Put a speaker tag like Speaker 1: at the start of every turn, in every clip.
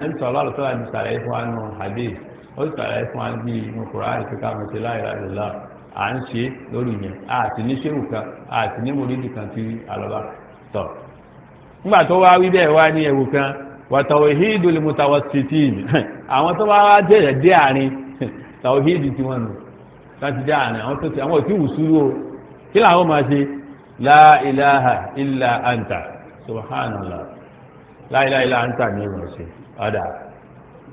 Speaker 1: ẹni sọ̀rọ̀ àlọ́ sọ́ra ní sàlàyé fún wa nù hadith ó sì sàlàyé fún wa bí inú Kùránì kíkà mọ̀ sí la ilaha illallah à ń ṣe lórí yẹn àti ní ṣéwù kan àti ní mòrídì kan tí alọ́ba tọ̀. nígbà tó wá wí bẹ́ẹ̀ wá ní ẹ̀wù kan wa tawhidul mutawassitin àwọn tó bá wá jẹ́rẹ̀ dé àárín tawhidi tí wọ́n nù láti dé àárín àwọn tó ti àwọn òtí wùsùlù o kí làwọn máa ṣe la ilaha illa anta subhanallah la ilaha illa anta ní ìwọ̀n ṣe ọ̀dà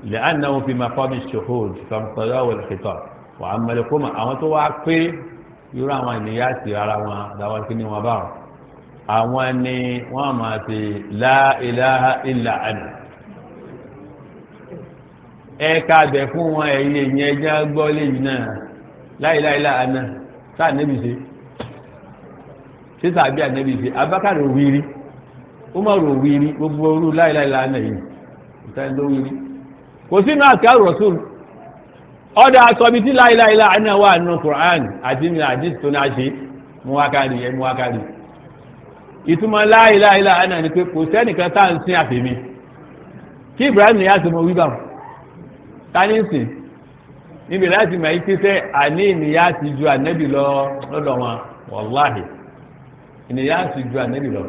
Speaker 1: لأنه في مقام الشهود فالقضاء والخطاب وأما لكم àwọn tó wá pé irú àwọn ènìyàn ti ara wọn dáwọ́ kí ni wọ́n bá wọn àwọn ni wọ́n máa ti la ilaha illa ana ẹ̀ka bẹ̀ fún wọn ẹ̀yìn èyàn ẹja gbọ́ léyìn náà la ilaha illa ana sáà nẹ́bí ṣe tàbí ànẹ́bí ṣe Abubakar òwìrí Umar òwìrí gbogbo orú la ilaha illa ana yìí ìtàn ló wìrí kò sínú àkàrò Rasul ọ̀dà àsọ̀bí tí la ilaha illa ana wà nínú Qur'an àti ní àdìs tó náà ṣe mú wákàrí ìtumọ̀ la ilaha illa ana ni pé kò sẹ́nìkan tá à ń sin àfẹ́mi kí Ibrahim ní yàtọ̀ mọ̀ wíbà tani ń sìn níbi láti mọ̀ yìí pípẹ́ àní ìnìyà ti ju ànẹ́bì lọ lọ́dọ̀ wọn wàláhì ìnìyà ti ju ànẹ́bì lọ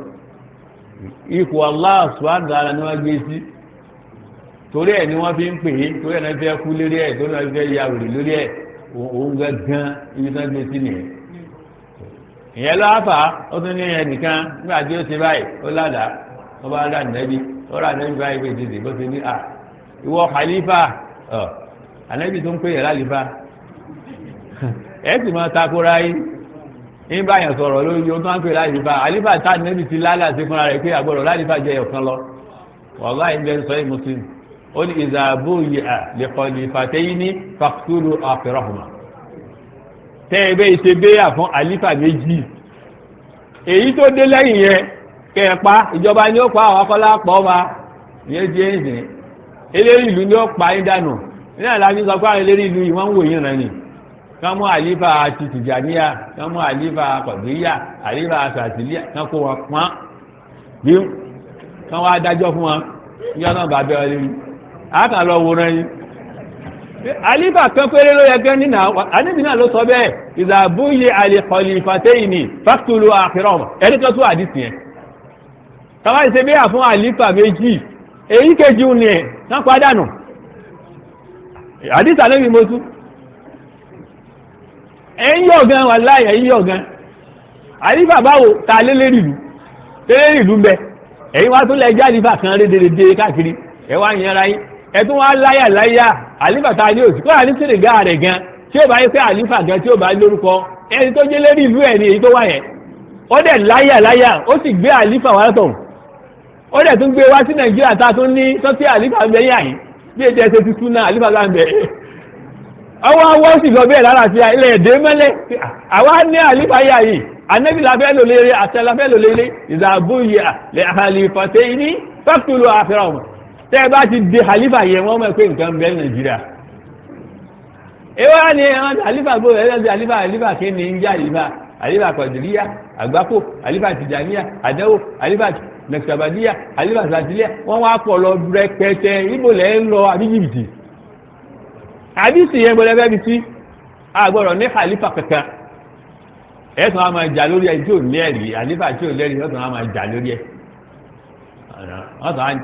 Speaker 1: ipò Allah subhanahu wa ta'ala ni wọ́n gbé sí torí ẹ̀ ni wọ́n fi ń pè é torí ẹ̀ náà fẹ́ kú lórí ẹ̀ torí ẹ̀ fẹ́ ya òrì lórí ẹ̀ òun gángan ibi tó ń gbé sí nìyẹn ìyẹn ló àfà ó tún ní ẹnìkan nígbà tí ó ṣe báyìí ó ládàá ó bá rà nẹ́bí ó rà nẹ́bí báyìí pé tètè bó ti ní à ìwọ khalifa ànẹ́bí tó ń pè yẹn lálífà ẹ̀ sì máa takora yín ní báyẹn sọ̀rọ̀ lórí ohun tó ń pè lálífà àlífà tá nẹ́bí ti lálà sí fúnra rẹ̀ pé àgbọ̀rọ̀ lálífà jẹ́ ọ̀kan lọ wàláhì ń bẹ sọ yìí Muslim ó ní ìzàbò yìí à lè kọ́ ní fàtẹ́yìn ní fàkúrú àfẹ́rọ̀hùnmá tẹ́ ẹ bẹ́ẹ̀ ṣe béyà fún àlífà méjì èyí tó dé lẹ́yìn yẹn kẹ́ẹ̀pá ìjọba ni ó pa àwọn akọ́lá pọ̀ ọba ìyẹn di ẹ̀sìn eléré ìlú ni ó pa yín dànù ní àlàáfí sọ pé àwọn eléré ìlú yìí wọ́n ń wò yín rẹ̀ ni kán mú àlífà àti tìjàníyà kán mú àlífà kọ̀díyà àlífà àtàtìlíyà kán kó wọn pọ́n bí kán wá dájọ́ fún wọn yọ náà bá bẹ́ẹ̀ lórí àkàn lọ wòran yín àlífà kan péré ló yẹ gẹ́ nínú àníbi náà ló sọ bẹ́ẹ̀ ìzàbúyè àlìkọ̀lìfàtẹ́yìn ní fàkítùlù àkìrọ̀m ẹni tó tún àdìsí yẹn tàwa ìṣe bẹ́ẹ̀ fún àlífà méjì èyí kejì ní ẹ̀ náà pàdánù àdìsí àlẹ́bí mo tú ẹ̀yìn yọ̀ gan wàláhì ẹ̀yìn yọ̀ gan àlífà báwo ta lélẹ́rì ìlú bẹ ẹ̀yin wá tún lẹ jẹ́ àlífà kan rédèrèdè káàkiri ẹ̀ wá yẹn ra yín ẹ̀tún wá láyà àlífà tá a ní òsì kọ́ra ní sèrègá rẹ̀ gan tí ó bá yẹ pé àlífà gan tí ó bá lórúkọ ẹni tó jẹ́ lérí ìlú ẹ̀ ní èyí tó wà yẹn ó dẹ̀ láyà ó sì gbé àlífà wá tọ̀ ó dẹ̀ tún gbé wá sí Nàìjíríà tá a tún ní sọ́tí àlífà ń bẹ yà yín bí ètò ẹsẹ̀ tuntun náà àlífà bá ń bẹ ọwọ́ awọ́ sì lọ bẹ́ẹ̀ lára sí ilẹ̀ èdè mẹ́lẹ̀ àwa ní àlífà yà yìí anabi lafẹ́ lò lére àti lafẹ́ lò lére ìzàbúyè lè àlìfàtẹ́ yìí ní fàkítùlù àfẹ́ràn ọ̀mọ̀ tẹ́ ẹ bá ti di àlífà yẹn wọ́n mọ̀ pé nǹkan bẹ́ẹ̀ Nàìjíríà ewa ni àlífà gbọ́ ẹ̀rọ àlífà kí ni ń jẹ́ àlífà kọ̀dìríyà àgbákò àlífà tìjàníyà àdẹ́wò àlífà nàìjíríà àlífà sàtìlíà wọ́n wá pọ̀ lọ rẹpẹtẹ ibo lẹ́ ń lọ àbí jìbìtì àdìsí yẹn gbọ́dọ̀ fẹ́ bi tí àgbọ̀rọ̀ ní àlífà kankan ẹ̀sùn á máa jà lórí ẹ̀ tí ò ní ẹ̀rí àlífà tí ò lẹ́rìí ẹ̀sùn á máa jà lórí ẹ̀ ọ̀sán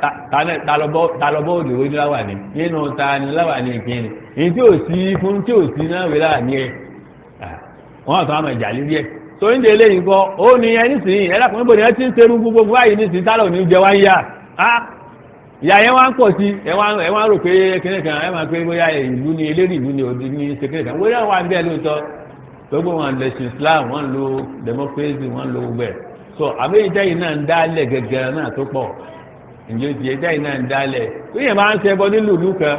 Speaker 1: talọ́bọ́ òdò orí láwàní nínú ta ni láwàní ìkíni èyí tí ò sí fún tí ò sí náà wíwá ní ẹ̀ wọ́n ọ̀sán á máa jà lórí ẹ̀ tó ń de eléyìí kọ́ ó ní ẹni sìn ẹ̀ lápò níbo ni ẹ ti ń serú gbogbo báyìí ní sìn tálọ̀ ní jẹ wá ń yá ìyá yẹn wá ń pọ̀ sí ẹ wá rò pé kíní kan ẹ máa pé bóyá ìlú ni eléré ìlú ni òdi ní sekéré kan bóyá wà ń bẹ́ẹ̀ lóòótọ́ gbogbo wọn lẹ̀sìn Islam wọn lo democracy wọn lo gbẹ so àbẹ́yẹjẹ́ yìí náà ń dálẹ̀ gẹ́gẹ́ náà tó pọ̀ ǹjẹ́ ti ẹjẹ́ yìí náà ń dálẹ̀ tó yẹ máa ń ṣe ẹbọ nílùú ìlú kan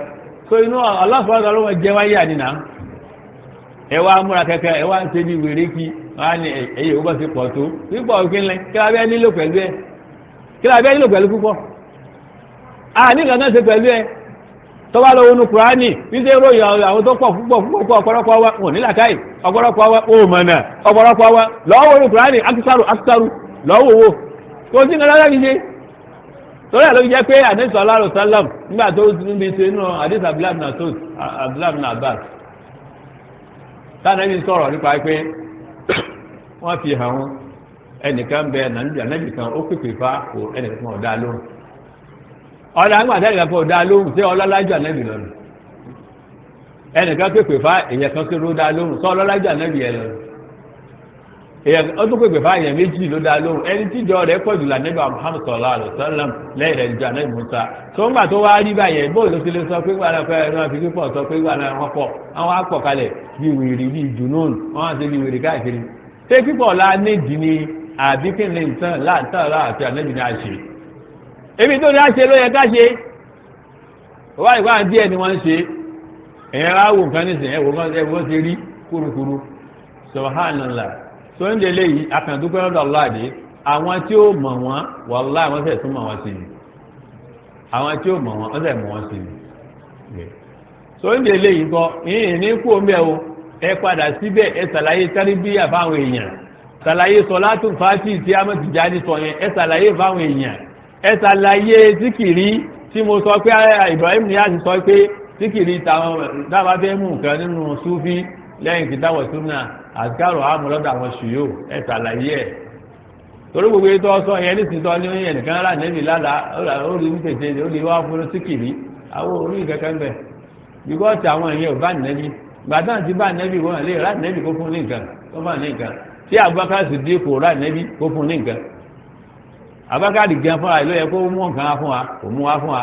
Speaker 1: so inú ọlọ́fọ̀ọ́dọ̀ ló wọ́n jẹ́ wáyé àdínà ẹ wá múra kẹkẹ ẹ wá ń ṣe bí wèrè kí wọ́n á ní ẹ̀yẹ owó bá ti pọ̀ tó pípọ̀ òkínlẹ̀ kí la bẹ́ẹ̀ nílò pẹ̀lú ẹ kí la bẹ́ẹ̀ nílò pẹ̀lú púpọ̀ ní ìgbà náà ṣe pẹ̀lú ẹ tọ́wá lọ́wọ́ ní Kùránì wíṣẹ́ ròyìn àwọn tó pọ̀ púpọ̀ ọ̀pọ̀lọpọ̀ wa wọn ní làkàì ọ̀pọ̀lọpọ̀ wa ó mọ̀nà ọ̀pọ̀lọpọ̀ wa lọ́wọ́ ní Kùránì akísàrù lọ́wọ́ wo kò sí nǹkan lára fi ṣe torí ẹ̀ ló jẹ́ pé àdéhùn sallallahu alaihi wasallam nígbà tó níbi ṣe inú àdéhùn Abdullahi ibn Abbas táwọn ẹni sọ̀rọ̀ nípa pé wọ́n fi hàn wọn ẹnìkan bẹ nàìjíríà kan ó pèpè fa kò ẹnìkan ọ̀dà lóhùn ọ̀dà àgbà tẹ́lẹ̀ kan ọ̀dà lóhùn tí ọlọ́lájú ànábì lọ́nà ẹnìkan pèpè fa èèyàn kan tó dá lóhùn sọ ọlọ́lájú ànábì ẹ̀ lọ́nà èèyàn ó tún pèpè fa èèyàn méjì ló dá lóhùn ẹni tíjọ rẹ̀ pọ̀ jù lànàbì Muhammad sallallahu alaihi wasallam lẹ́yìn rẹ̀ ju ànábì Musa tó ń gbà tó wá rí báyẹn bóòlù ti lè sọ pé gbàdá fẹ́ ẹ̀rọ fi pípọ̀ sọ pé gbàdá wọn pọ̀ àwọn á pọ̀ kalẹ̀ bí wèrè bí jùnún wọn á ti bí wèrè káàkiri ṣé pípọ̀ la nídìí ni àbí kí ni nǹkan láàtàrà àti ànábì ní àṣẹ ebi tó ní àṣẹ ló yẹ ká ṣe wọ́n ìgbà díẹ̀ ni wọ́n ń ṣe èèyàn á wò nǹkan nísìnyí ẹ̀wọ̀n ti rí kúrukúru subhanallah tó ń délé yìí akàndúpẹ́ lọ́dọ̀ ọ̀làdé àwọn tí ó mọ̀ wọ́n wàláhì wọ́n sẹ̀ tún mọ̀ wọ́n sí ni àwọn tí ó mọ̀ wọ́n sẹ̀ mọ̀ wọ́n sí ni tó ń délé yìí kọ́ ìyìn ní kú omi ẹ̀ o ẹ padà síbẹ̀ ẹ ṣàlàyé tẹ́rìbíyà fáwọn èèyàn ṣàlàyé sọ̀látù fàtì tí a mọ̀ ti jáde sọ yẹn ẹ ṣàlàyé fáwọn èèyàn ẹ ṣàlàyé síkìrí tí mo sọ pé Ibrahim ni a ti sọ pé síkìrí táwọn dábàá fẹ́ mú nǹkan nínú súfí lẹ́yìn kìtàwọ̀ súnà àtikárò àmúlọ́dọ̀ àwọn ṣùyò ẹ ṣàlàyé ẹ̀ torí gbogbo ètò ọsọ yẹn ní tìtọ́ ní oyin ẹnìkan rà nẹ́bí lálàá ó rí ní tètè ó lè wá fún síkìrí àwọn orí kẹ̀kẹ́ ń bẹ̀ bíkọ́ọ̀tì àwọn èèyàn ò bá nẹ́bí gbàdán ti bá nẹ́bí wọn lè rà nẹ́bí kó fún ní nǹkan kó fún ní nǹkan tí Abubakar Siddiq kò rà nẹ́bí kó fún ní nǹkan Abubakar gan fúnra ló yẹ kó mú nǹkan wá fún wa kò mú wá fún wa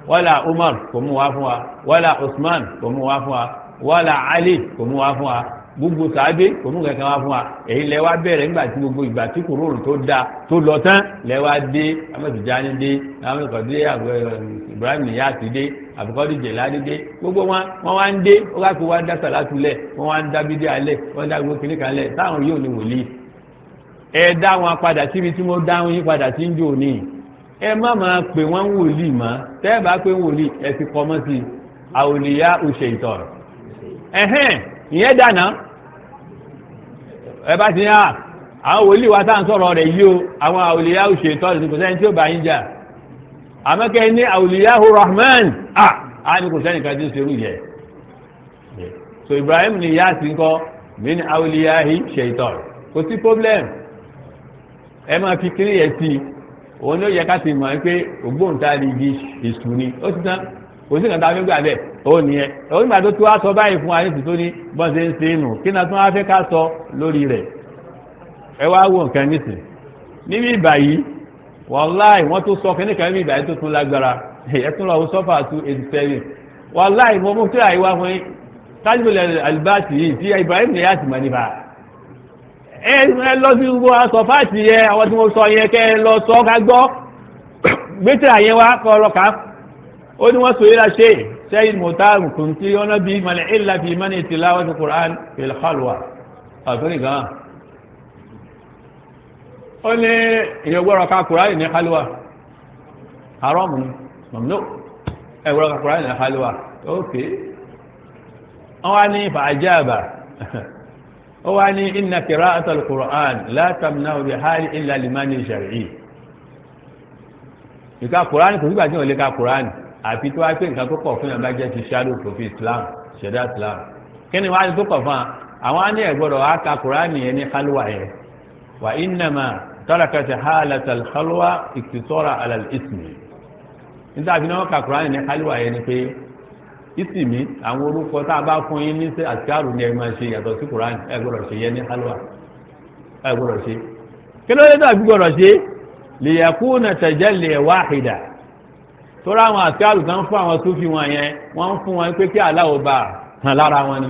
Speaker 1: wala Umar kò mú wá fún wa wala Usman kò mú wá fún wa wala Ali kò mú wá fún wa gbogbo sàábé kò mú kankan wá fún wa èyí lẹ wá bẹ̀rẹ̀ nígbà tí gbogbo ìgbà tí kòrónù tó da tó lọ tán lẹ wá dé amẹ́tìjáni dé amẹ́tìkọ̀dé Ibrahim Niyas dé àbùkọ́dé Jẹ̀láni dé gbogbo wọn wá ń dé ó ká kó wá dá sàlátù lẹ̀ wọ́n wá ń dá bídé alẹ̀ wọ́n dá gbogbo kìnnìkan lẹ̀ táwọn yóò ní wòlíì ẹ dá wọn padà síbi tí mo dá wọn yín padà sí ń jò ní ẹ má máa pè wọ́n wòlíì mọ́ tẹ́ ẹ bá pé wòlíì ẹ fi kọ́ mọ́ sí àwòlíyá òṣèìtọ̀ ìyẹn dáná ẹ bá ti ní àwọn wòlíì wa tá à ń sọ̀rọ̀ rẹ̀ yìí o àwọn àwòlíyá òṣèìtọ̀ ní kò sẹ́ni tí ó bá yín jà àmọ́kẹ́ ní àwòlíyáhu Rahman á ní kò sẹ́ni kan tí ó ṣerú yẹ so Ibrahim Niyas ń kọ́ mí ní àwòlíyáhi ṣèìtọ̀ kò sí problem ẹ máa fi kiri yẹn sí òun ló yẹ ká ti mọ̀ pé ògbóǹtarìgì èṣù ni ó ti tán kò sí nǹkan tá a fi gbà bẹ́ẹ̀ ó nìyẹn òun nígbà tó wá sọ báyìí fún wa ní tìtò ní bọ́n ṣe ń ṣe nù kí náà tó wá fẹ́ ká sọ lórí rẹ̀ ẹ wá wo nǹkan nísìn níbi ìbàyí wàláì wọ́n tó sọ kẹ́nìkan níbi ìbàyí tó tún lágbára ẹ tún lọ wọ sọ́fà 287 wàláì mo mú kí àyè wá fún yín tájúbọ̀lẹ̀ àlùbáàtì yìí tí Ibrahim Niyas mọ̀ nípa ẹ lọ sí gbogbo sọfáàtì yẹ àwọn tí mo sọ yẹn kẹ lọ sọ ká gbọ́ gbẹ́tẹ̀ àyẹn wá kọ́ ọlọ́ka ó ní wọ́n sọ yìí la ṣe sẹ́yìn mọ̀tàrù kùn tí ọ̀nà bíi mọ̀lẹ́ ìlà bíi mọ́ni tilawati Qur'an fil khalwa àtúnyì gan. ó ní ìyẹn gbọ́dọ̀ ká Qur'an ní khalwa haram ni mamnu ẹ gbọ́dọ̀ ká Qur'an ní khalwa ok wọ́n wá ní fàájàbà ó wá ní inna qira'ata al-Qur'an la tamna'u bi hali illa liman shar'i ìka Qur'an kò nígbà tí wọ́n lè ka Qur'an àfi tó wá pé nǹkan tó kọ̀ fún yàn bá jẹ́ ti shadow prophet Islam ṣẹ̀dá Islam kí ni wọ́n á ní tó kọ̀ fún wa àwọn á ní ẹ̀gbọ́dọ̀ wá ka Qur'an yẹn ní khalwa yẹn wa innama tarakat halata al-khalwa iktisara ala al-ismi níta àfi náà ka Qur'an ní khalwa yẹn ni pé ìsìmí àwọn orúkọ tá a bá fún yín ní àtikárù ni ẹ máa ṣe yàtọ̀ sí Qur'an ẹ gbọ́dọ̀ ṣe yẹn ní halwa ẹ gbọ́dọ̀ ṣe kí ló dé tàbí gbọ́dọ̀ ṣe liyakuna tajalli wahida tóra àwọn àtikárù kan fún àwọn tó fi wọn yẹn wọ́n ń fún wọn pé kí aláwọ̀ bá hàn lára wọn ni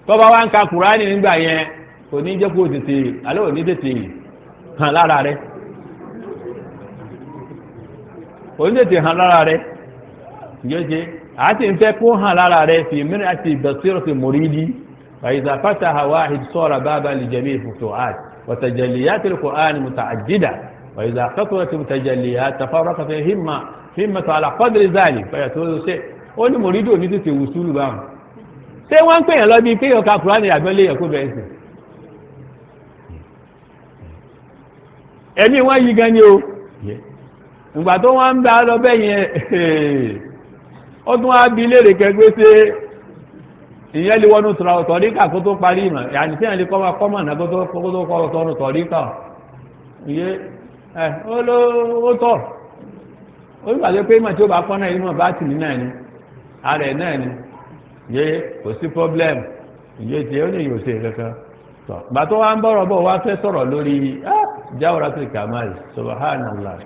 Speaker 1: tọ́ba wa ń ka Qur'an nígbà yẹn kò ní jẹ́ kó tètè aláwọ̀ ní tètè hàn lára rẹ̀ kò ní tètè hàn lára rẹ̀ yóò àti ń fẹ́ kó hàn lára rẹ̀ fi mìíràn àti basirati muridi fa idha fataha wahid sara baban li jami' futuhat wa tajalliyat al-Qur'an muta'addida wa idha qatarat tajalliyat tafarraqat himmatu ala qadri dhalik fa yatulu ṣe ó ní muridi ò ní tètè wùsùlù báwọn ṣé wọ́n ń pè yàn lọ bí kéèyàn ka Qur'an àgbẹ̀lẹ̀ yẹn kó bẹ̀rẹ̀ sí ẹ̀mí wọ́n yí gan ni o ìgbà tó wọ́n ń bá lọ bẹ́yẹn ó tún wá bí léèrè kẹgbẹ́ sí ìyẹn lè wọnú tọ̀ríkà kó tó parí ìmọ̀ yàtí tí yẹn lè kọ́mọ̀ náà kó tó kọ́ tọ́nu tọ̀ríkà ìyẹn ó tọ̀ ó ń pàdé pé ìmọ̀ tí ó bá kọ́ náà ìmọ̀ bá tì ní náà ni ara ẹ̀ náà ni ìyẹn kò sí problem ìyẹn tí ó lè yóò ṣe kankan tọ̀ gbà tó wá ń bọ̀rọ̀ bọ̀ wá fẹ́ sọ̀rọ̀ lórí Jawharatul Kamal subhanallah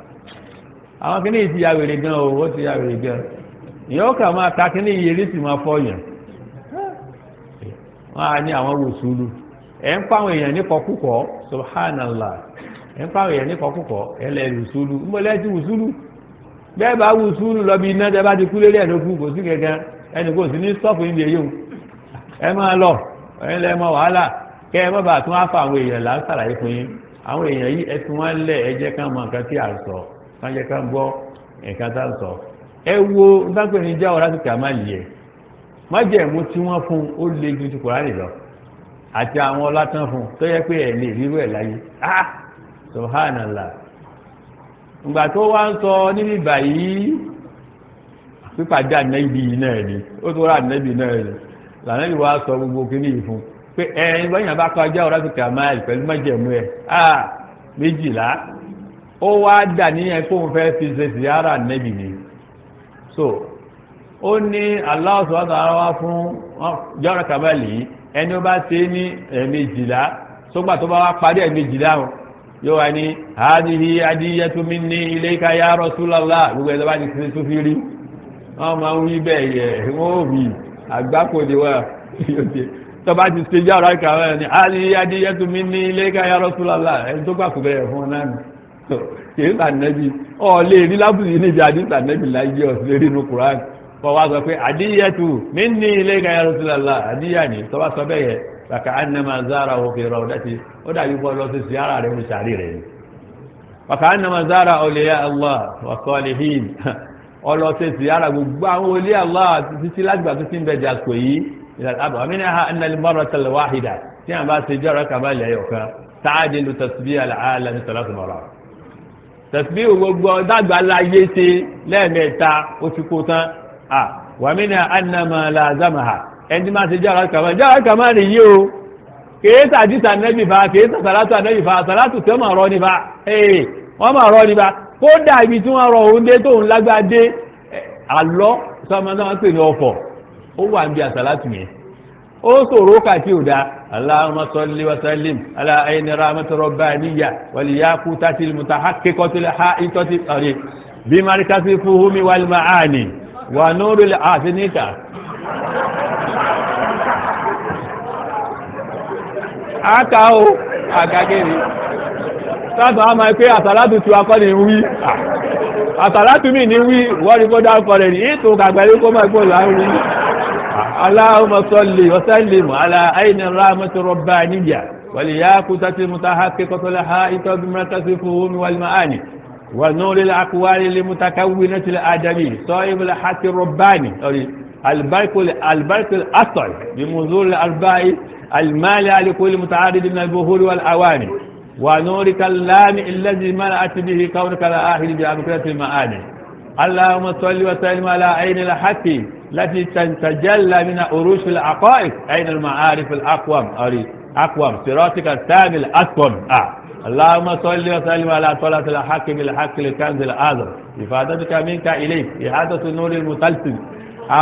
Speaker 1: àwọn kìíní ti ya wèrè gan o ó ti ya wèrè gan ìyẹn ó kà máa ta kìíní iye sì máa fọyàn wọ́n á ní àwọn wùsùlù ẹ̀ ń pàwọn èèyàn ní kọkúkọ subhanallah ẹ̀ ń pàwọn èèyàn ní kọkúkọ ẹ̀ lẹ́ wùsùlù ń bọ́ lẹ́sí wùsùlù bẹ́ẹ̀ bá wùsùlù lọ bí iná tẹ́ bá ti kú lélẹ̀ ló kú kò sí kankan ẹnì kò sí ní stọ́ọ̀fù níbi èyí o ẹ máa lọ ẹ lẹ́ mọ wàhálà kẹ́ ẹ má bàa tún á fa àwọn èèyàn là ń sàlàyé fún yín àwọn èèyàn yìí ẹ tún wọn lẹ̀ ẹ jẹ́ ká mọ nǹkan tí à ń sọ ká jẹ́ ká gbọ́ nǹkan tá à ń sọ ẹ wo dápẹ́ ní Jawharatul Kamal yẹ májẹ̀mú tí wọ́n fún ó lé ju ti Kùránì lọ àti àwọn ọlátán fún tó yẹ pé ẹ̀ lè rírú ẹ̀ láyé subhanallah ìgbà tó wá ń sọ níbi báyìí pípàdé ànẹ́bí náà ni ó tó rà ànẹ́bí náà ni lànẹ́bí wá sọ gbogbo kíní yìí fún pé ẹ̀yin báyìí bá kọ Jawharatul Kamal pẹ̀lú májẹ̀mú ẹ̀ méjìlá ó wá dà níyẹn kó ń fẹ́ fi ṣe ziyara ànẹ́bí ni so ó ní Allah subhanahu wa ta'ala wá fún Jawharatul Kamal yìí ẹni ó bá ṣe ní ẹ̀ẹ̀mejìlá sógbà tó bá wá parí ẹ̀ẹ̀mejìlá yóò wá ní hadihi hadiyatu minni ilayka ya Rasulallah gbogbo ẹ̀dọ́ bá ti ṣe tó fi rí wọ́n máa ń wí bẹ́ẹ̀ yẹ wọ́n ò rí àgbákòde wà tó bá ti ṣe Jawharatul Kamal ní hadihi hadiyatu minni ilayka ya Rasulallah ẹni tó gbàkú bẹ́ẹ̀ fún ọ náà nù kìí sànẹ́bí ọ̀ lè rí lábùsí níbi àdìsànẹ́bí láyé ọ̀sẹ̀ rí inú Kùránì kọ́ wá sọ pé àdíyẹ́tù minni ilayka ya Rasulullah àdíyà ní tọ́wọ́ sọ bẹ́ẹ̀ yẹ kàkà annama zarahu fi rawdati ó dàbí kọ́ lọ sí ziyara rẹ̀ ní sàárì rẹ̀ ni kàkà annama zara awliya Allah wa salihin ọlọ sí ziyara gbogbo àwọn olè Allah títí lágbà tó ti ń bẹ jàsùkò yìí ìlànà minha anna al-marrata al-wahida tí a bá ṣe Jawharatul Kamal ẹ̀yọ̀ kan ta'dilu tasbih al-alam ní salatu marat tasbih gbogbo dàgbà láyé ṣe lẹ́ẹ̀mẹ́ta ó ti kó tán wàmínà annama lazamaha ẹni máa ṣe Jawharatul Kamal rí yí o kìí sàdísà nẹ́bì fa kìí sàtàlátù ànẹ́bì fa sàtàlátù tí wọ́n máa rọ ní fa wọ́n máa rọ ní fa kódà ibi tí wọ́n rọ òun dé tóun lágbàdé àlọ́ sọmọdé wọn pè ní ọ̀fọ̀ ó wà ń bí àsàlátù yẹn ó ṣòro kàtí ò dáa Allahumma salli wa sallim ala ayni rahmati rabbaniyya wal yaqutatil mutahaqqiqatil ha'itati bi markazi fuhumi wal ma'ani wà nóòrò lè àfiníkà áká o àgagẹ́rẹ́ sáàtọ̀ a máa pé àsàlátù tí wà kọ́ ní wí àsàlátù mi ní wí wọ́n rí kó dákọ̀ rẹ̀ ní ètò àgbàlẹ́ kó máa gbọ́ láàrin Allahumma salli wa sallim ala ayni rahmati rabbaniyya wal yaqutati mutahaqqiqatil ha'itati bi markazi fuhumi wal ma'ani ونور الأقوال المتكونة الآدمي صاحب الحق الرباني البرك الأصل بمنظور الأرباع المالي لكل متعارض من البهور والأواني ونور كلام الذي ملأت به كونك الآخر بأبكرة المعاني اللهم صل وسلم على عين الحق التي تتجلى من أروش العقائد عين المعارف الأقوم أقوم صراطك الثاني الأسقم اللهم صل وسلم على طلعة الحق بالحق للكنز الأعظم إفادتك منك إليك إحاطة النور المتلسم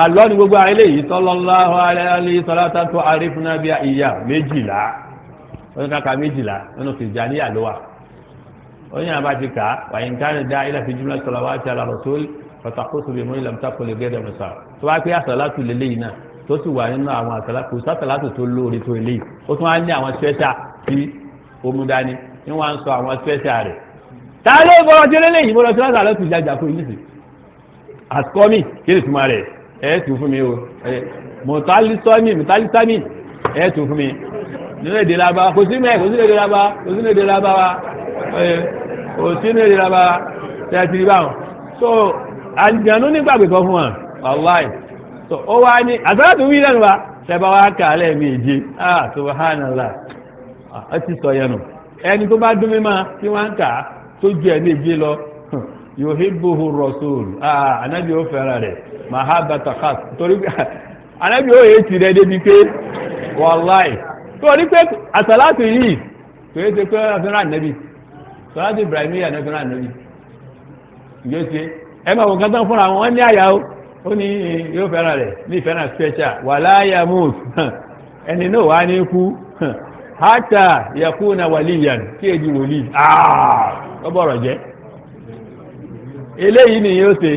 Speaker 1: الله نقول عليه صلى الله عليه صلاة تعرفنا بها إياه méjìlá oníkàkà méjìlá nínú Tìjàníyà ló wà oyin abájíká wàyí nǹkan dá ilẹ̀ fi jùlọ salawati ala rasul fatakutu bí mọ́ni lamtakun lè gẹ́gẹ́ mọ́sá tó wá pé àsàlátù lélẹ́yìn náà tó sì wà nínú àwọn àsàlátù tó lóore tó eléyìí ó tún wá ní àwọn special tí ó mú dání ní wọ́n ń sọ àwọn special rẹ̀ tààlé bọ́lọ̀ tí lélẹ́yìn bọ́lọ̀ tí lásà lọ́tù ìjàjà fún ìlú sí àsìkọ́mì kí ni túmọ̀ rẹ̀ ẹ̀ tù fún mi o mọ̀tálísọ́mì ẹ̀ tù fún mi nínú èdè lábá kò sí mẹ́ kò sí èdè lábá kò sí èdè lábá wa kò sí èdè lábá tẹ̀sí báwọn so àjànú nígbàgbé kan fún wa wàláì so ó wá ní àsàlátù wí lẹ́nu wa tẹ́bá wá kà á lẹ́ẹ̀mejì subhanallah ẹ ti sọ yẹn nù ẹni tó bá dún mímọ́ tí wọ́n ń kà á tó ju ẹ̀mejì lọ yuhibbuhu rasul anabi ó fẹ́ràn rẹ̀ mahabbata khas torí anabi ó yé tirẹ̀ débi pé wàláì torí pé àsàlátù yìí kìí ṣe pé àfẹ́ràn anabi sàlátù ibrahimiyya àfẹ́ràn anabi yóò ṣe ẹ máa wò kán tán fúnra wọn ní àyà ó ní yóò fẹ́ràn rẹ̀ ní ìfẹ́ràn special wala yamut ẹni náà wà ní kú hátà yakuna waliyan tí èdè wòlíì ó bọ̀rọ̀ jẹ́ eléyìí ni yóò ṣe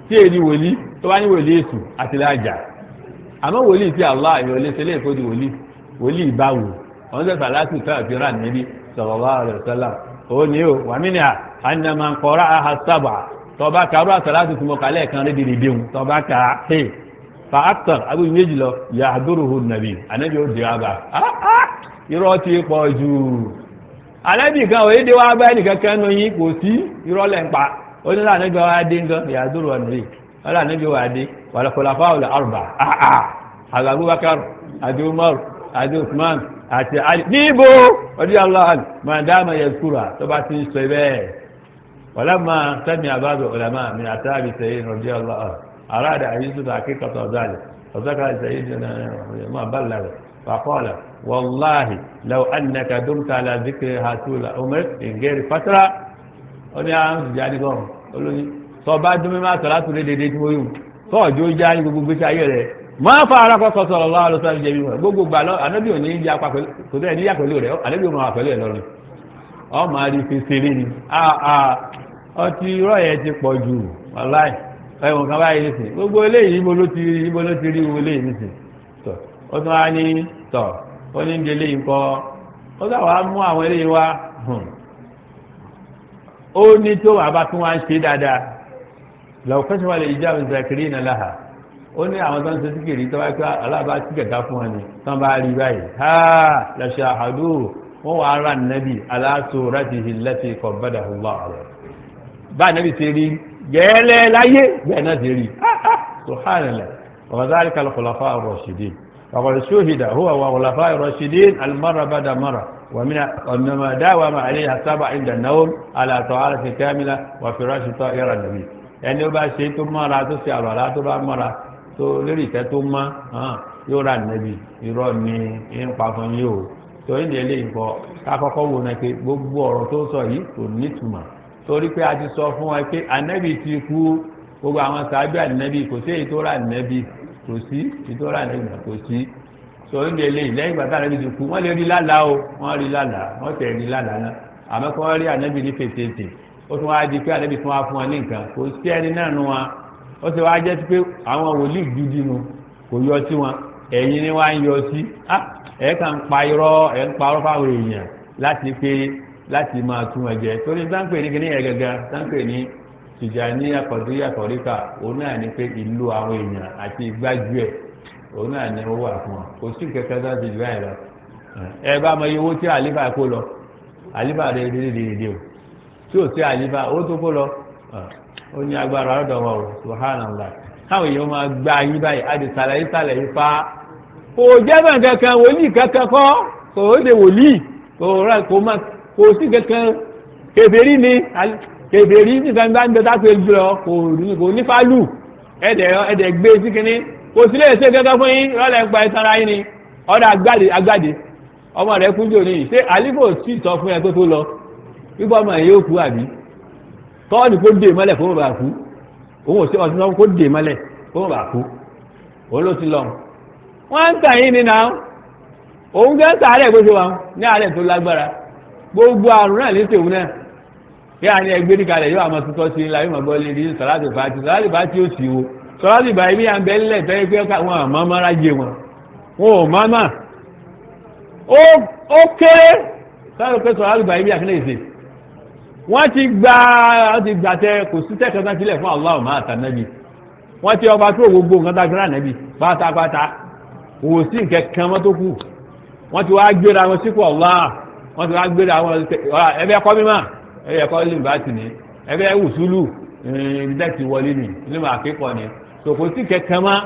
Speaker 1: tí èdè wòlíì tó wá ní wòlíì èṣù àti láàjà àmọ́ wòlíì tí Allah yóò lè ṣe léèkó di wòlíì báwò wọ́n sọ sàlátù tó àti rà níbi sallallahu alaihi wasallam ó ní o wà mí ni anna man qara'aha sab'a tọba kàrú àsàlátù tí mo kà lẹ́ẹ̀kan rí dìde déhùn tọba kà fa aktar abu méjì lọ yahduruhu nàbí ànábì ó di àbá irọ́ ti pọ̀ jù ànábì kan òye dé wá bá ẹnìkan kan nù yín kò sí irọ́ lẹ́ ń pa ó ní ànábì wa dé nǹkan yahduruhu nàbí wọ́n ànábì wa dé wal khulafa'ul arba Abubakar àti Umar àti Usman àti Ali níbo radiyallahu anhu madama yazkura tó bá ti sọ bẹ́ẹ̀ ولما سمع بعض العلماء من أصحاب سيدنا رضي الله عنه أراد أن يثبت حقيقة ذلك فذكر سيدنا ما بلغ فقال والله لو أنك دمت على ذكرها طول عمرك من غير فترة أنا أمس جاني قوم قالوا لي صبا دمي ما صلاة لدي تقولون فوجو جاني gbogbo gbèsè ayé rẹ̀ ما فارق صلى الله عليه وسلم جميعا gbogbo gbà lọ Ànábì ò ní yà pa pẹ̀lú kò tẹ́ ní yà pẹ̀lú rẹ̀ Ànábì ò máa pẹ̀lú ẹ̀ lọ́rùn ọ máa rí fi ṣeré ni ọtí irọ́ yẹn ti pọ̀ jù wàláì ẹ̀wọ̀n kan báyìí nìsín gbogbo eléyìí ibo ló ti rí wo eléyìí nìsín tọ̀ ó tún wá ní tọ̀ ó ní ń de eléyìí kọ́ ó sà wá mú àwọn eléyìí wá ó ní tó àbá tún wá ń ṣe dáadáa lọ́wọ́ fẹ́sẹ̀wá lè ìjà ìzàkiri iná láhà ó ní àwọn tó ń ṣe síkìrì tó bá pẹ́ aláàbá sí kẹ̀kẹ́ fún wọn ni tán bá rí báyìí ha lọ́ṣà àdúrò wọ́n wà á rà nẹ́bì aláṣọ rátìhì lẹ́tì kọ̀bẹ́dàhùn wà rẹ̀ bá nàbì ṣe rí gẹ́lẹ́ láyé bẹ́ẹ̀ náà ṣe rí subhanallah wa dhalika al-khulafa ar-rashidin wa qad shuhida huwa wa khulafa ar-rashidin al-marra ba'da marra wa min ma dawama alayha sab'a inda an-nawm ala ta'arati kamila wa firashi ta'ira nabi ẹni ó bá ṣe tó mọ́ra tó ṣe àrọ̀lá tó bá mọ́ra tó lórí ìtẹ́ tó mọ́ yóò rà nàbì irọ́ ni ń pa fún yìí o tó ń lè nǹkan kákọ́kọ́ wo náà pé gbogbo ọ̀rọ̀ tó sọ yìí kò nítumọ̀ torí pé a ti sọ fún wa pé ànábì ti kú gbogbo àwọn sàábì ànábì kò sí èyí tó rà ànábì kò sí èyí tó rà ànábì kò sí tó ń lè lẹ́yìn ìgbà tí ànábì ti kú wọ́n lè rí lálàá o wọ́n rí lálàá wọ́n tẹ̀ rí lálàá náà àmọ́ kí wọ́n rí ànábì ní fètètè ó tún wá di pé ànábì tún wá fún wọn ní nǹkan kò sí ẹni náà nu wọn ó ti wá jẹ́ pé àwọn wòlíì gidi nu kò yọ sí wọn ẹ̀yin ni wọ́n á yọ sí ẹ̀ kàn pa irọ́ ẹ̀ ń parọ́ fáwọn èèyàn láti máa tún ẹ̀jẹ̀ torí sáńpẹ̀ ní kíní ẹ̀gẹ̀gẹ̀ sáńpẹ̀ ní Tìjàníyà Kọ̀dìríyà tọ̀ríkà òun náà ní pé ìlú àwọn èèyàn àti ìgbájú ẹ̀ òun náà ní ó wà fún wọn kò sí kẹkẹ tó ti jù báyìí lọ ẹ bá mọ iye owó tí àlífà kó lọ àlífà rẹ dédé o tí ò sí àlífà owó tó kó lọ ó ní agbára ọ̀dọ̀ wọn o subhanallah káwọn èèyàn máa gbá yín báyìí á di sàlàyé fa kò jẹ́ bẹ́ẹ̀ kankan wòlíì kankan kọ́ kò ó de wòlíì kò sí kankan kèfèrí ni kèfèrí nígbà bá ń bẹ tá a pè jùlọ kò ní fálù ẹ̀dẹ̀ gbé sí kínní kò sí lè ṣe kankan fún yín lọ́lẹ̀ ń pa ìtara yín ni ọ̀dà agbáde ọmọ rẹ̀ kú jòní ṣé àlífò sì sọ fún ẹ tó lọ wípé ọmọ yìí yóò kú àbí tọ́ọ̀nù kó dè mọ́lẹ̀ kó bá kú òun ò sí ọtí náà kó dè mọ́lẹ̀ kó bá kú òun ló ti lọ wọ́n ń tàn yín ni náà òun gẹ́ ń sàárẹ̀ bó ṣe wà ní àárẹ̀ tó lágbára gbogbo àrùn náà lè tèwú náà kí a ní ẹgbẹ́ ní kalẹ̀ yóò àmọ́ tuntun sí ilá yóò máa gbọ́ lé ní sàláàtì fàtì ó sì wo sàláàtì báyìí bí àǹbẹ̀ ńlẹ̀ tẹ́lẹ̀ pé wọn àmọ́ mára jẹ wọn ò máma ó kéré sáré pé sàláàtì báyìí bí àkínlẹ̀ ìsè wọ́n ti gbà tẹ kò sí tẹ́kẹ̀ tán sílẹ̀ fún Allah máa tà nábì wọ́n ti ọba tó gbogbo nǹkan tá a gbéra nábì pátápátá kò sí nǹkan kan mọ́ tó kù wọ́n ti wá gbéra wọn sípò Allah wọ́n ti wá gbéra wọn ẹbẹ́ kọ́ mímọ́ ẹbẹ́ kọ́ lè bá tì ní ẹbẹ́ wùsùlù ìdíjẹ́tì wọlé ní ilé máa kékọ̀ọ́ ni kò sí kẹ̀kẹ́ mọ́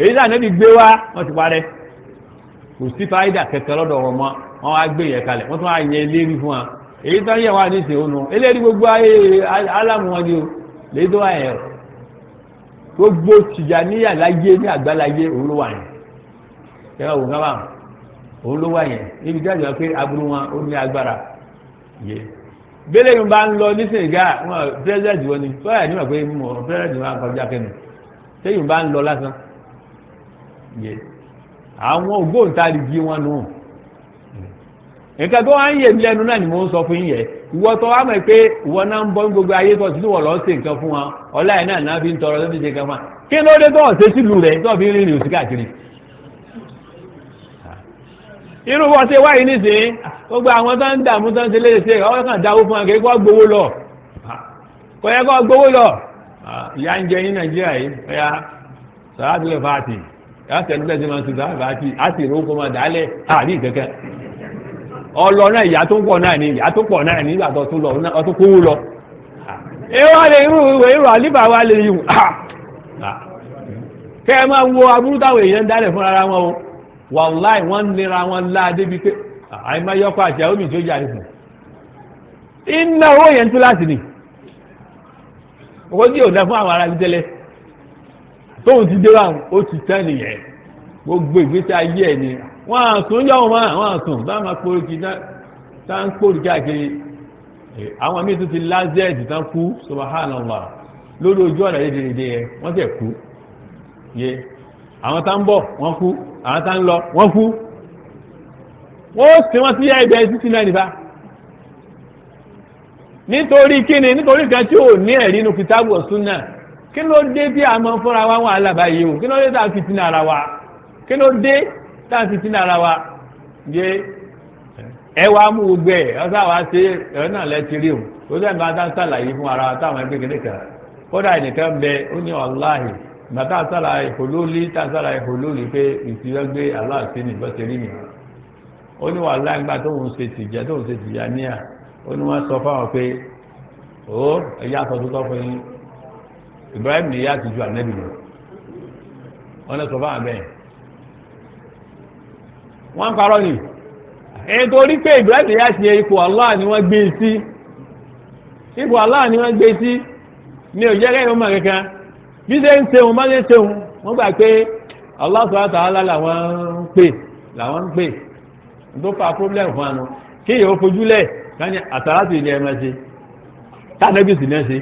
Speaker 1: èyí náà níbi gbé wá wọ́n ti parẹ́ kò sí fáyidà kẹ̀kẹ́ lọ́dọ̀ wọn mọ́ wọ́n wá gbé yẹn kalẹ̀ wọ́n tún wá yẹn lérí fún wa èyí tó ń yẹ wá ní ìsìn ònu eléyìí gbogbo ayé alámù wọn ni o lèyí tó wà yẹn o gbogbo Tìjàníyà láyé ní àgbáláyé òun ló wà yẹn kẹwàá òun kábà òun ló wà yẹn níbi tí a jọ pé aburú wọn ó ní agbára yé bẹ́lẹ̀ yìí bá ń lọ ní Senegal wọn pírẹ́sẹ̀dì wọn ni sọ́yà nígbà pé mo pírẹ́sẹ̀dì wọn kọjá kẹ́nu sẹ́yìn bá ń lọ lásán yé àwọn ògbóǹtarìgì wọn nù nǹkan tó wá ń yè mí lẹ́nu náà ni mo ń sọ fún yín yẹ ìwọ tó wá mọ̀ pé ìwọ náà ń bọ́ ní gbogbo ayé tó ti wọ̀ lọ́ọ́ ṣe nǹkan fún wọn ọlá ẹ̀ náà náà fi ń tọrọ lọ́dún ṣe nǹkan fún wa kí ló dé tó ọ̀sẹ̀ sílùú rẹ̀ tó fi ń rìnrìn òsì káàkiri. irú wọn ṣe wáyé nísìnyí gbogbo àwọn tó ń dààmú tó ń ṣe léṣe ọwọ́ kan dáwó fún wọn kì í kọ́ gbowó lọ kò yẹ kọ́ gbowó lọ ìyá ń jẹ ní Nàìjíríà yìí ẹ̀yà sàràtúlẹ̀ fàátì yà sẹ́dúgbẹ́ sí máa ń sùn sàràtúlẹ̀ fàátì á sì rówó kó máa dálẹ̀ àrí ìkẹ́kẹ́ ọlọ náà ìyá tó pọ̀ náà ni ìyá tó pọ̀ náà ni nígbà tó tún lọ ọtún kówó lọ ewa lè irú àlífà wa lè yìí kẹ́ ẹ máa wo aburú táwọn èèyàn ń dálẹ̀ fún ara wọn o wàláì wọ́n ń lera wọn lá débi pé àìmáyọ́kọ́ àti àwọn omi tó jáde fún iná owó yẹn tún láti nì owó tí yóò dá fún àwọn ará bí tẹ́lẹ̀ tóun ti dé wa ó ti tẹ́ nìyẹn gbogbo ìgbésí ayé ẹ̀ ni wọ́n á sùn yọ̀ wọ́n á sùn bá máa kórìkì tá ń kórìkì àkiri àwọn míì tó ti lázẹ́ẹ̀dì tán kú subhanallah lórí ojú ọ̀nà dédédé yẹn wọ́n tẹ̀ kú yé àwọn tá ń bọ̀ wọ́n kú àwọn tá ń lọ wọ́n kú wọ́n ó sì wọ́n sí ẹ̀ẹ́dẹ̀ títí náà nípa nítorí kíni nítorí kan tí ò ní ẹ̀rí inú kìtàbù ọ̀sùn náà kí ló dé bí àmọ́ fúnra wa wọn alábàáyé o kí ló dé tá a fi tin ara wa kí ló dé tá a fi tin ara wa yé ẹ wá mú gbogbo ẹ ọsàn wa ṣe ẹ̀rọ náà lẹ́tí rí o tó sẹ́ni bá dá sàlàyé fún ara wa táwọn ẹgbẹ́ kékeré kan kódà ẹnìkan bẹ ó ní wàláhì bàtà sàlàyé ìfòlólì tá a sàlàyé ìfòlólì pé ìsìlẹ́gbé aláàṣẹ ní ìbọ̀sẹ̀ rí nìyẹn ó ní wàláhì gbà tóun ṣe tìjà níyà ó ní wọ́n sọ fáwọn pé ó ẹ̀yà sọ tó tọ́ fún yín Ibrahim ni yá ti ju ànábì lọ wọ́n lọ sọ fáwọn bẹ́ẹ̀ wọ́n ń parọ́ ni ètò orí pé Ibrahim yá ti yẹ ipò Allah ni wọ́n gbé sí ipò Allah ni wọ́n gbé sí ní òjẹ́ kẹ́yìn ọmọ kankan bí ṣe ń ṣeun bá ṣe ń ṣeun wọ́n gbà pé Allah subhanahu wa ta'ala làwọn ń pè tó fa problem fún àná kí èèyàn ó fojúlẹ̀ káyọ̀ àtàlátì ilé ẹ̀ máa ṣe tànẹ́bì sì náà ṣe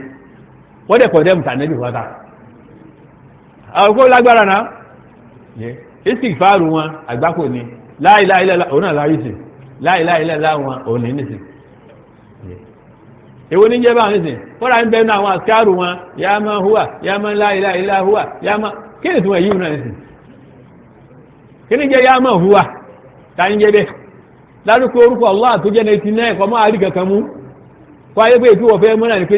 Speaker 1: wọ́n dẹ̀ kọ̀dẹ́mù tànẹ́bì fọ́ta àwọn kó lágbára náà istighfaru wọn àgbákò ni la ilaha illallah òun náà láyé sí la ilaha illallah wọn òun ní nìsín èwo ní jẹ́ báwọn nìsín fọ́nà ń bẹ́ẹ̀ náà àwọn àṣkáàrù wọn ya man huwa ya man la ilaha illa huwa ya man kí ni tí wọ́n yíwù náà nìsín kí ni jẹ́ ya man huwa ta ń jẹ́ bẹ́ẹ̀ lárúkọ orúkọ Allah tó jẹ́ 99 kọ́ mọ́ àrí kankan mú kọ́ ayé pé ìtúwọ̀ fẹ́ mọ́ náà ni pé